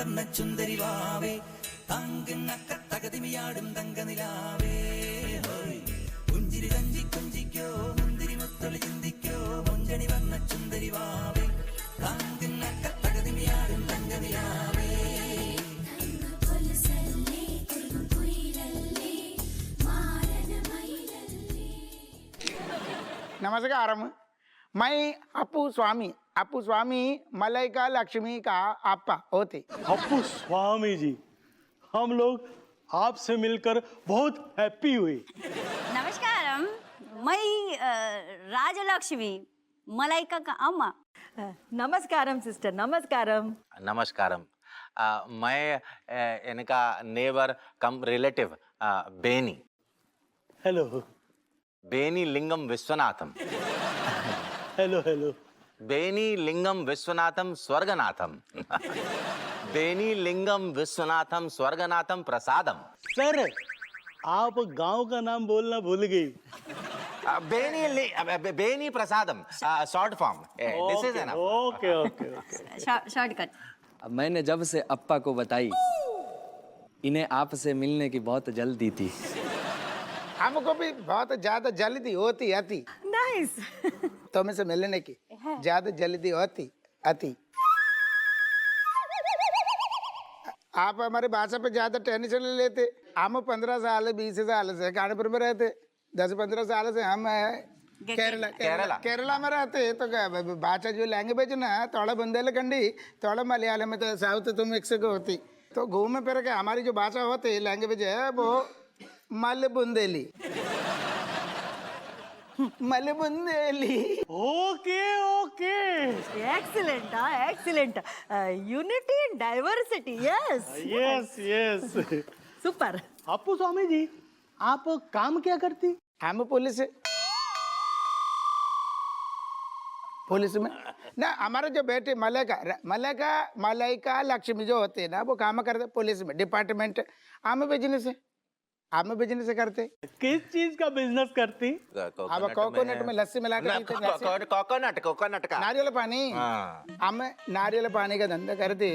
വർണ്ണ ചുന്ദരി വാവേ തങ്കുന്നക്ക തകതിമിയാടും തങ്കനിലാവേ പുഞ്ചിരി തഞ്ചി കുഞ്ചിക്കോ മുന്തിരി മുത്തൊളി ചിന്തിക്കോ മുഞ്ചണി വർണ്ണ ചുന്ദരി വാവേ തങ്കുന്നക്ക തകതിമിയാടും തങ്കനിലാവേ. नमस्कार, मैं अपू स्वामी मलाइका लक्ष्मी का आपा होते. अपू स्वामी जी, हम लोग आपसे मिलकर बहुत हैप्पी हुए. नमस्कारम, मैं राजलक्ष्मी मलाइका का अम्मा. नमस्कारम सिस्टर, नमस्कारम. नमस्कारम. मैं इनका neighbour cum relative Beni. Hello. Beni Lingam Vishwanatham. Hello hello. Beni Lingam Vishwanatham Swarganatham. Beni Lingam Vishwanatham Swarganatham Prasadam. Sir, आप गांव का नाम बोलना भूल गई. Beni Prasadam short form. This is enough. Okay okay okay. Shortcut. मैंने जब से अप्पा को बताई, इन्हें आपसे मिलने की बहुत जल्दी थी. हमको भी बहुत ज्यादा जल्दी होती आती. नाइस. तुम्हें से मिलने की ज्यादा जल्दी होती आती. आप हमारे भाषा पे ज्यादा टेंशन ले लेते. हम 15 साल 20 साल से कानपुर में रहते. 10-15 साल से हम केरला में रहते. तो भाषा जो लैंग्वेज ना थोड़ा बुंदेलखंडी थोड़ा मलयालम में तो साउथ तो मिक्स होती. तो घूमे फिर के हमारी जो भाषा होती लैंग्वेज है वो Malbundeli. Malbundeli. Okay okay. Excellent, excellent. Unity and diversity. Yes yes yes. Super. Appu Swami ji, आप काम क्या करती? हम पुलिस में ना. हमारे जो बेटे मलाइका लक्ष्मी जो होते हैं ना वो काम करते पुलिस में डिपार्टमेंट. हम बिजनेस करते. किस चीज का बिजनेस करती? अब कोकोनट में लस्सी मिला के कोकोनट का नारियल पानी. हम नारियल पानी का धंधा करते.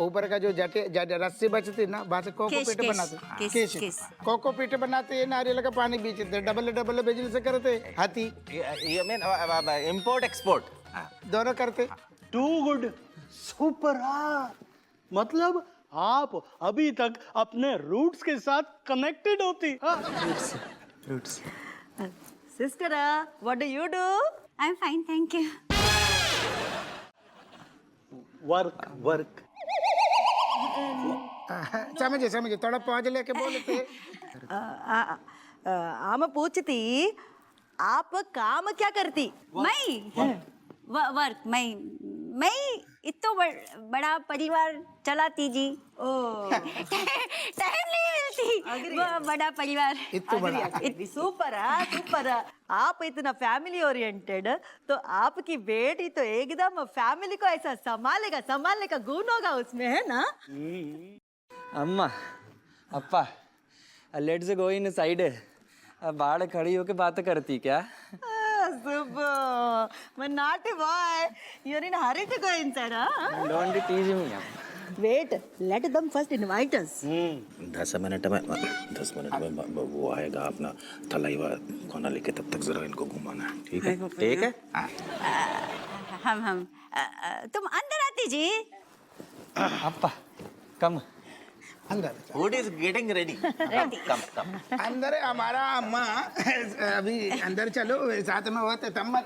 ऊपर का जो रस्सी बचती ना बस कोकोपीट बनाते. कोकोपीट बनाते नारियल का पानी बेचते. डबल बिजनेस करते. हाथी इम्पोर्ट एक्सपोर्ट दोनों करते. Too good. सुपर. मतलब आप अभी तक अपने रूट्स के साथ कनेक्टेड होती. Roots. Sister, what do you do? I am fine, thank you. Work work. समझे थोड़ा पहुंच लेके बोलते. आम पूछती आप काम क्या करती? मैं वर्क मैं इतना बड़ा परिवार चलाती जी. टाइम नहीं मिलती. वो बड़ा परिवार इतना बड़ा. Super super. आप इतना फैमिली ओरिएंटेड तो आपकी बेटी तो एकदम फैमिली को ऐसा संभालने का गुण होगा उसमें, है ना? अम्मा, अप्पा, लेट्स गो इन साइड. बाहर खड़ी होके बात करती क्या? My naughty boy, you're in a hurry to go inside, huh? Don't tease me. Wait, let them first invite us. 10 minute में वो आएगा अपना तलाइवा कोना लेके. तब तक जरा इनको घुमाना है. ठीक है ठीक है. हम तुम अंदर आती जी. अप्पा, कम. अंदर. Food is getting ready. Come अंदर हमारा अम्मा. अभी अंदर चलो साथ में होते. तम्मा.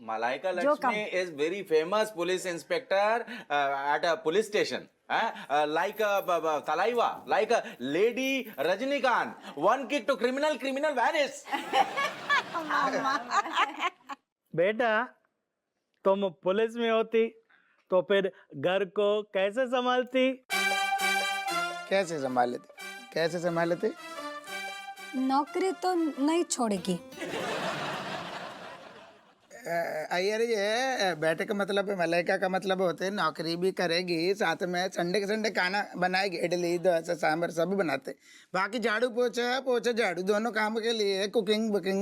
Malaika Lakshmi is very famous police inspector at a police station. Like Talaiva, like a lady Rajnikant. One kick to criminal vanish. बेटा, तुम पुलिस में होती तो फिर घर को कैसे संभालती? कैसे संभाले थे? नौकरी तो नहीं छोड़ेगी. अयर ये बेटे का मतलब है. मलाइका का मतलब होते हैं नौकरी भी करेगी साथ में संडे के संडे खाना बनाएगी. इडली डोसा सांभर सब बनाते. बाकी झाड़ू पोछा झाड़ू दोनों काम के लिए कुकिंग बुकिंग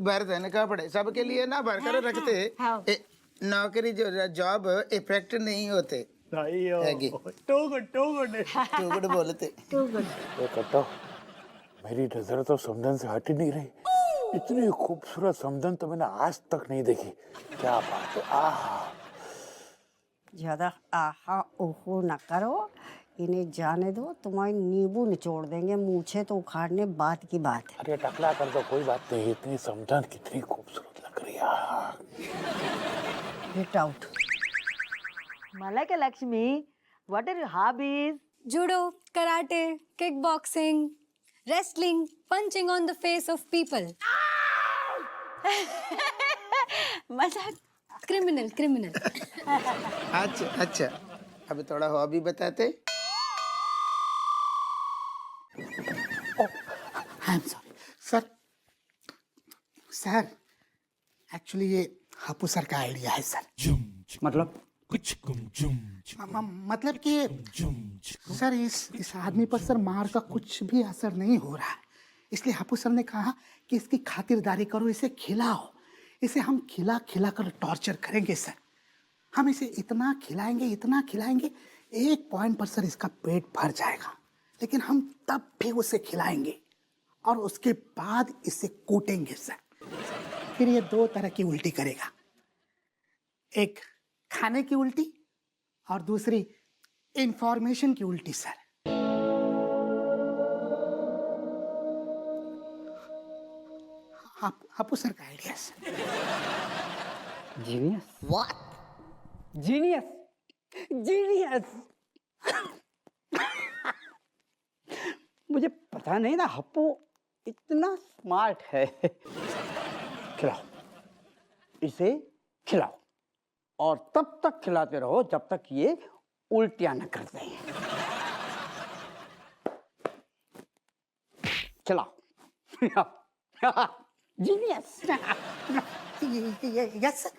बर्तन कपड़े सब के लिए ना भर कर रखते. नौकरी जो जॉब इफेक्ट नहीं होते हैगी। टू गुड तू गुड बोलते। ये कट्टा, मेरी नजर तो समदन से हट ही नहीं रही। इतनी खूबसूरत समदन तो मैंने आज तक नहीं देखी। क्या बात है, आहा। ज्यादा आहा ओहो ना करो, इन्हें जाने दो, तुम्हारी नींबू निचोड़ देंगे, मूछे तो उखाड़ने बात की बात है। अरे टकला कर दो, कोई बात नहीं। इतनी समदन कितनी खूबसूरत लग रही है, आहा। Get out. Malaka Lakshmi, what are your hobbies? Judo, karate, kickboxing, wrestling, punching on the face of people. मजाक। Criminal, criminal. अच्छा अच्छा, अब थोड़ा हॉबी बताते। I am sorry sir. Sir actually ये हापू सर का आइडिया है सर। मतलब मतलब कि सर इस आदमी पर सर मार का कुछ भी असर नहीं हो रहा है, इसलिए हापू सर ने कहा कि इसकी खातिरदारी करो, इसे खिलाओ। इसे हम खिला खिला कर टॉर्चर करेंगे सर। हम इसे इतना खिलाएंगे, एक पॉइंट पर सर इसका पेट भर जाएगा, लेकिन हम तब भी उसे खिलाएंगे और उसके बाद इसे कूटेंगे सर। फिर ये दो तरह की उल्टी करेगा, एक खाने की उल्टी और दूसरी इंफॉर्मेशन की उल्टी सर। हापू सर का idea sir. Genius, what? Genius, genius. मुझे पता नहीं ना हप्पू इतना स्मार्ट है। खिलाओ, इसे खिलाओ और तब तक खिलाते रहो जब तक ये उल्टियां न कर दें। खिलाओ। जीनियस। Yes sir.